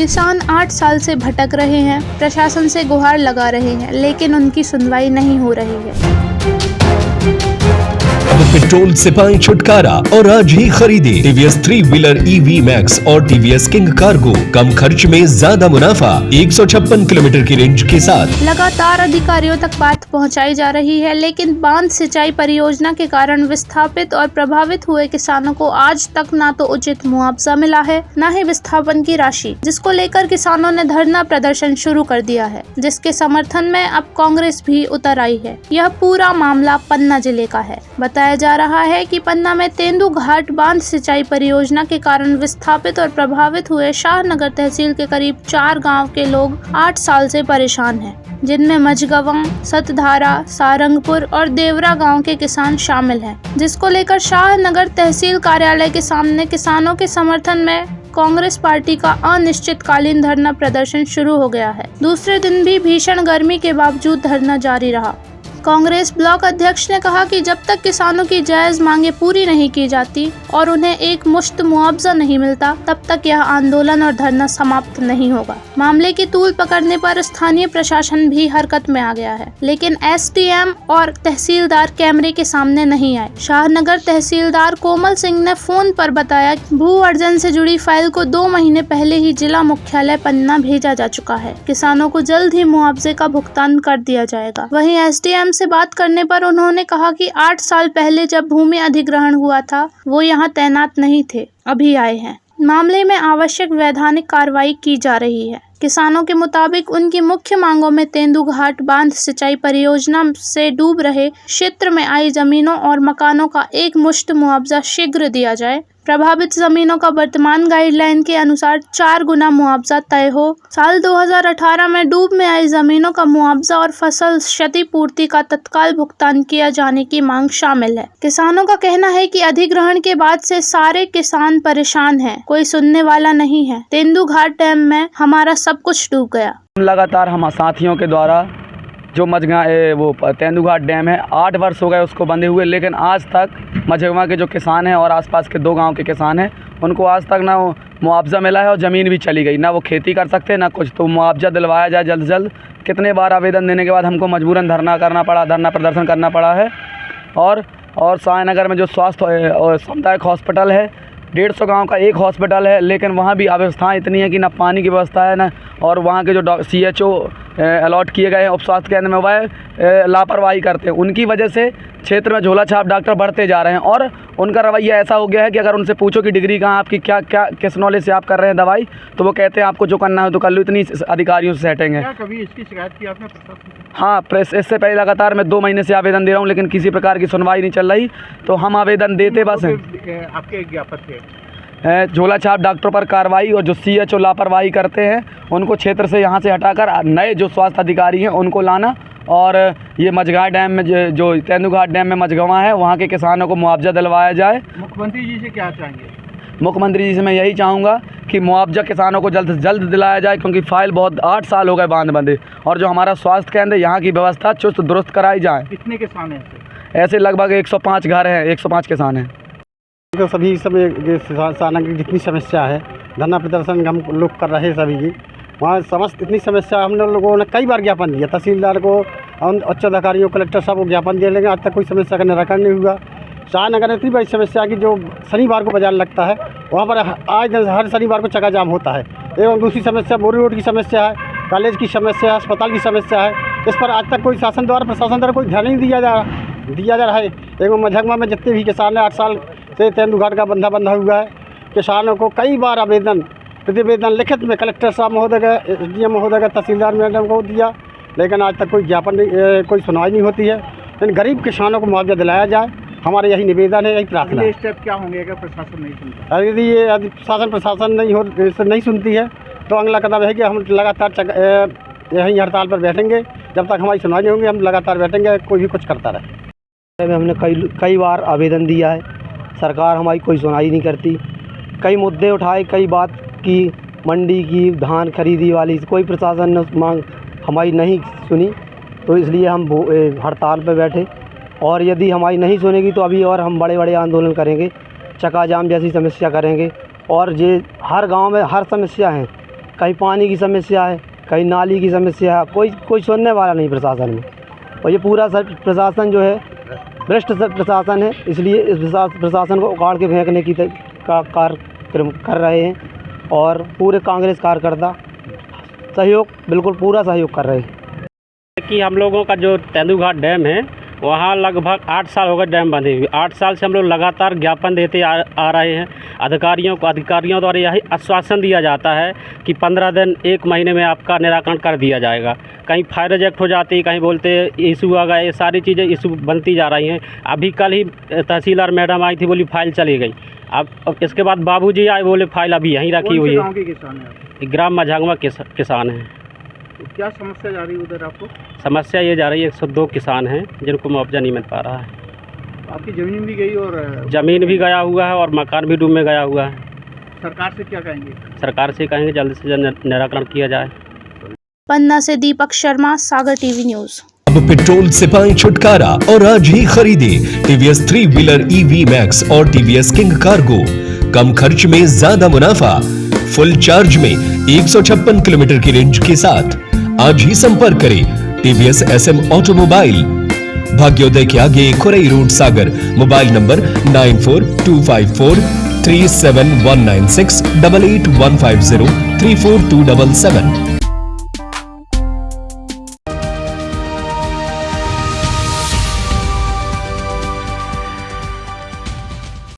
किसान 8 साल से भटक रहे हैं, प्रशासन से गुहार लगा रहे हैं, लेकिन उनकी सुनवाई नहीं हो रही है। अब पेट्रोल से पाएं छुटकारा और आज ही खरीदे टीवीएस 3 व्हीलर EV मैक्स और टीवीएस किंग कार्गो। कम खर्च में ज्यादा मुनाफा 156 किलोमीटर की रेंज के साथ। लगातार अधिकारियों तक बात पहुंचाई जा रही है, लेकिन बांध सिंचाई परियोजना के कारण विस्थापित और प्रभावित हुए किसानों को आज तक न तो उचित मुआवजा मिला है, न ही विस्थापन की राशि, जिसको लेकर किसानों ने धरना प्रदर्शन शुरू कर दिया है, जिसके समर्थन में अब कांग्रेस भी उतर आई है। यह पूरा मामला पन्ना जिले का है। बताया जा रहा है कि पन्ना में तेंदू घाट बांध सिंचाई परियोजना के कारण विस्थापित और प्रभावित हुए शाहनगर तहसील के करीब 4 गांव के लोग 8 साल से परेशान हैं, जिनमें मझगवां, सतधारा, सारंगपुर और देवरा गांव के किसान शामिल हैं, जिसको लेकर शाहनगर तहसील कार्यालय के सामने किसानों के समर्थन में कांग्रेस पार्टी का अनिश्चितकालीन धरना प्रदर्शन शुरू हो गया है। दूसरे दिन भी भीषण गर्मी के बावजूद धरना जारी रहा। कांग्रेस ब्लॉक अध्यक्ष ने कहा कि जब तक किसानों की जायज मांगे पूरी नहीं की जाती और उन्हें एक मुश्त मुआवजा नहीं मिलता, तब तक यह आंदोलन और धरना समाप्त नहीं होगा। मामले की तूल पकड़ने पर स्थानीय प्रशासन भी हरकत में आ गया है, लेकिन SDM और तहसीलदार कैमरे के सामने नहीं आए। शाहनगर तहसीलदार कोमल सिंह ने फोन पर बताया कि भू अर्जन से जुड़ी फाइल को 2 महीने पहले ही जिला मुख्यालय पन्ना भेजा जा चुका है। किसानों को जल्द ही मुआवजे का भुगतान कर दिया जाएगा। वहीं SDM से बात करने पर उन्होंने कहा कि 8 साल पहले जब भूमि अधिग्रहण हुआ था, वो यहाँ तैनात नहीं थे, अभी आए हैं। मामले में आवश्यक वैधानिक कार्रवाई की जा रही है। किसानों के मुताबिक उनकी मुख्य मांगों में तेंदू घाट बांध सिंचाई परियोजना से डूब रहे क्षेत्र में आई जमीनों और मकानों का एक मुश्त मुआवजा शीघ्र दिया जाए, प्रभावित जमीनों का वर्तमान गाइडलाइन के अनुसार 4 गुना मुआवजा तय हो, साल 2018 में डूब में आई जमीनों का मुआवजा और फसल क्षतिपूर्ति का तत्काल भुगतान किया जाने की मांग शामिल है। किसानों का कहना है कि अधिग्रहण के बाद से सारे किसान परेशान हैं, कोई सुनने वाला नहीं है। तेंदू घाट डैम में हमारा सब कुछ डूब गया। लगातार हम साथियों के द्वारा जो वो तेंदू घाट डैम है 8 वर्ष हो गए उसको बंधे हुए, लेकिन आज तक मझगवां के जो किसान हैं और आसपास के 2 गांव के किसान हैं, उनको आज तक ना मुआवजा मिला है और ज़मीन भी चली गई, ना वो खेती कर सकते ना कुछ। तो मुआवजा दिलवाया जाए जल्द से जल्द। कितने बार आवेदन देने के बाद हमको मजबूरन धरना प्रदर्शन करना पड़ा है। और शाहनगर में जो स्वास्थ्य और सामुदायिक हॉस्पिटल है, 150 गांव का एक हॉस्पिटल है, लेकिन वहाँ भी अव्यवस्थाएँ इतनी है कि ना पानी की व्यवस्था है, ना और वहाँ के जो CHO अलॉट किए गए हैं उप स्वास्थ्य केंद्र में वह लापरवाही करते हैं। उनकी वजह से क्षेत्र में झोला छाप डॉक्टर बढ़ते जा रहे हैं और उनका रवैया ऐसा हो गया है कि अगर उनसे पूछो कि डिग्री कहाँ आपकी, क्या किस नॉलेज से आप कर रहे हैं दवाई, तो वो कहते हैं आपको जो करना है तो कर लो। इतनी अधिकारियों से सेटिंग है। कभी इसकी शिकायत की आपने? हाँ, प्रेस इससे पहले लगातार मैं 2 महीने से आवेदन दे रहा हूँ, लेकिन किसी प्रकार की सुनवाई नहीं चल रही। तो हम आवेदन देते बस हैं। आपके ज्ञापन थे झोला छाप डॉक्टरों पर कार्रवाई और जो CHO लापरवाही करते हैं उनको क्षेत्र से यहाँ से हटाकर नए जो स्वास्थ्य अधिकारी हैं उनको लाना, और ये मझगांव डैम में जो तेंदू घाट डैम में मझगवां है वहाँ के किसानों को मुआवजा दिलवाया जाए। मुख्यमंत्री जी से क्या चाहेंगे? मुख्यमंत्री जी से मैं यही चाहूँगा कि मुआवजा किसानों को जल्द से जल्द दिलाया जाए, क्योंकि फाइल बहुत 8 साल हो गए बांध बंधे, और जो हमारा स्वास्थ्य केंद्र यहाँ की व्यवस्था चुस्त दुरुस्त कराई जाए। कितने किसान हैं ऐसे लगभग 105 घर हैं, 105 किसान हैं। तो सभी शाहनगर की जितनी समस्या है, धरना प्रदर्शन हम लोग कर रहे हैं सभी की, वहाँ समस्त इतनी समस्या हम लोगों ने कई बार ज्ञापन दिया, तहसीलदार को, उच्च अधिकारियों, कलेक्टर साहब को ज्ञापन दिए, लेकिन आज तक कोई समस्या का निराकरण नहीं हुआ। शाहनगर में इतनी बड़ी समस्या की जो शनिवार को बाजार लगता है वहाँ पर आज हर शनिवार को चक्का जाम होता है। एवं दूसरी समस्या बोरी रोड की समस्या है, कॉलेज की समस्या है, अस्पताल की समस्या है। इस पर आज तक कोई शासन द्वारा, प्रशासन द्वारा कोई ध्यान नहीं दिया जा रहा है। एवं मझगवां में जितने भी किसान हैं 8 साल से तेंदू घाट का बंधा हुआ है। किसानों को कई बार प्रतिवेदन लिखित में कलेक्टर साहब महोदय का, SDM महोदय का, तहसीलदार मैडम को दिया, लेकिन आज तक कोई ज्ञापन नहीं, कोई सुनवाई नहीं होती है। लेकिन गरीब किसानों को मुआवजा दिलाया जाए, हमारा यही निवेदन है, यही प्रार्थना है। स्टेप क्या होंगे अगर प्रशासन नहीं सुनता? यदि ये प्रशासन नहीं सुनती है तो अगला कदम है कि हम लगातार यहीं हड़ताल पर बैठेंगे। जब तक हमारी सुनवाई नहीं होगी हम लगातार बैठेंगे, कोई भी कुछ करता रहे। हमने कई बार आवेदन दिया है, सरकार हमारी कोई सुनवाई नहीं करती। कई मुद्दे उठाए, कई बात की, मंडी की, धान खरीदी वाली, कोई प्रशासन ने मांग हमारी नहीं सुनी, तो इसलिए हम हड़ताल पर बैठे। और यदि हमारी नहीं सुनेगी तो अभी और हम बड़े आंदोलन करेंगे, चक्का जाम जैसी समस्या करेंगे। और ये हर गांव में हर समस्या है, कहीं पानी की समस्या है, कहीं नाली की समस्या है, कोई सुनने वाला नहीं प्रशासन में। और ये पूरा प्रशासन जो है भ्रष्ट प्रशासन है, इसलिए इस प्रशासन को उखाड़ के फेंकने की कार्यक्रम कर रहे हैं और पूरे कांग्रेस कार्यकर्ता सहयोग, बिल्कुल पूरा सहयोग कर रहे हैं। कि हम लोगों का जो तेंदुघाट डैम है वहाँ लगभग 8 साल हो गए डैम बंधे हुए। 8 साल से हम लोग लगातार ज्ञापन देते आ रहे हैं। अधिकारियों द्वारा यही आश्वासन दिया जाता है कि 15 दिन 1 महीने में आपका निराकरण कर दिया जाएगा। कहीं फाइल रिजेक्ट हो जाती है, कहीं बोलते इशू आ गए, ये सारी चीज़ें इशू बनती जा रही हैं। अभी कल ही तहसीलदार मैडम आई थी, बोली फाइल चली गई। अब इसके बाद बाबूजी आए, बोले फाइल अभी यहीं रखी हुई है। गाँव के किसान हैं? ग्राम मझांगवा किसान हैं। तो क्या समस्या जा रही है उधर आपको? समस्या ये जा रही है 102 किसान हैं जिनको मुआवजा नहीं मिल पा रहा है। आपकी ज़मीन भी गई और ज़मीन भी गया हुआ है और मकान भी डूब में गया हुआ है। सरकार से क्या कहेंगे? सरकार से कहेंगे जल्द से जल्द निराकरण किया जाए। पन्ना से दीपक शर्मा, सागर टीवी न्यूज़। अब पेट्रोल से पाएं छुटकारा और आज ही खरीदे टीवीएस 3 व्हीलर EV मैक्स और टीवीएस किंग कार्गो। कम खर्च में ज्यादा मुनाफा, फुल चार्ज में 156 किलोमीटर की रेंज के साथ। आज ही संपर्क करें टीवीएस SM ऑटोमोबाइल, भाग्योदय के आगे Khurai road, Sagar. Mobile number 9425437196 8815034277।